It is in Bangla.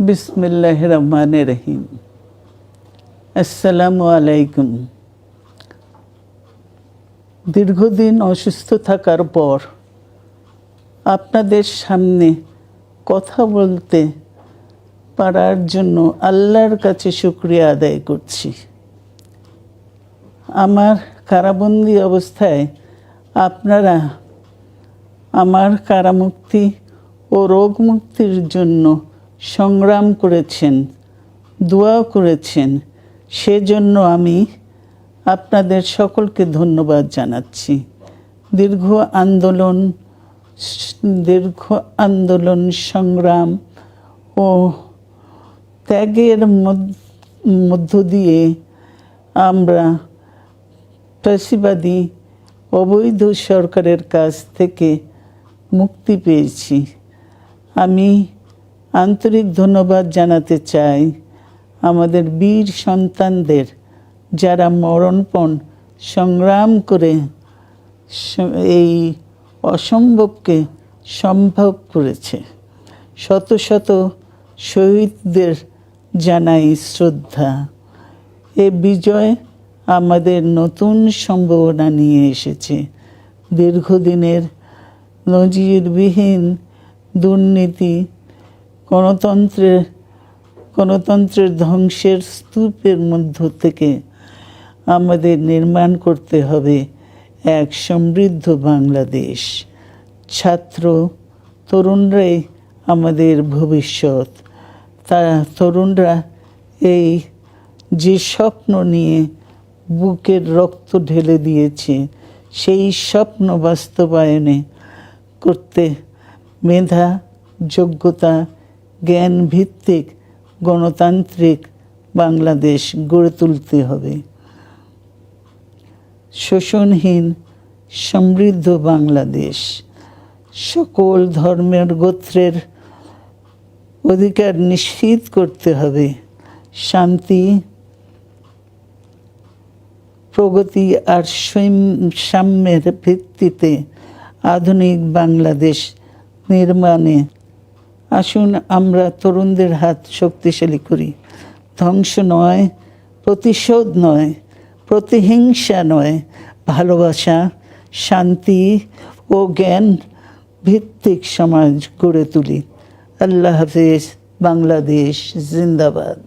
বিসমিল্লাহির রহমানির রহিম। আসসালামু আলাইকুম। দীর্ঘদিন অসুস্থ থাকার পর আপনাদের সামনে কথা বলতে পারার জন্য আল্লাহর কাছে শুকরিয়া আদায় করছি। আমার কারাবন্দী অবস্থায় আপনারা আমার কারামুক্তি ও রোগ মুক্তির জন্য সংগ্রাম করেছেন, দোয়া করেছেন। সেজন্য আমি আপনাদের সকলকে ধন্যবাদ জানাচ্ছি। দীর্ঘ আন্দোলন সংগ্রাম ও ত্যাগের মধ্য দিয়ে আমরা ফ্যাসিবাদী অবৈধ সরকারের কাছ থেকে মুক্তি পেয়েছি। আমি আন্তরিক ধন্যবাদ জানাতে চাই আমাদের বীর সন্তানদের, যারা মরণপণ সংগ্রাম করে এই অসম্ভবকে সম্ভব করেছে। শত শত শহীদদের জানাই শ্রদ্ধা। এ বিজয় আমাদের নতুন সম্ভাবনা নিয়ে এসেছে। দীর্ঘদিনের নজিরবিহীন দুর্নীতি, গণতন্ত্রের ধ্বংসের স্তূপের মধ্য থেকে আমাদের নির্মাণ করতে হবে এক সমৃদ্ধ বাংলাদেশ। ছাত্র তরুণরাই আমাদের ভবিষ্যৎ। তরুণরা এই যে স্বপ্ন নিয়ে বুকের রক্ত ঢেলে দিয়েছে, সেই স্বপ্ন বাস্তবায়নে করতে মেধা, যোগ্যতা, জ্ঞান ভিত্তিক গণতান্ত্রিক বাংলাদেশ গড়ে তুলতে হবে। শোষণহীন সমৃদ্ধ বাংলাদেশ। সকল ধর্মের গোত্রের অধিকার নিশ্চিত করতে হবে। শান্তি, প্রগতি আর সাম্যের ভিত্তিতে আধুনিক বাংলাদেশ নির্মাণে আসুন আমরা তরুণদের হাত শক্তিশালী করি। ধ্বংস নয়, প্রতিশোধ নয়, প্রতিহিংসা নয়, ভালোবাসা, শান্তি ও জ্ঞান ভিত্তিক সমাজ গড়ে তুলি। আল্লাহ হাফেজ। বাংলাদেশ জিন্দাবাদ।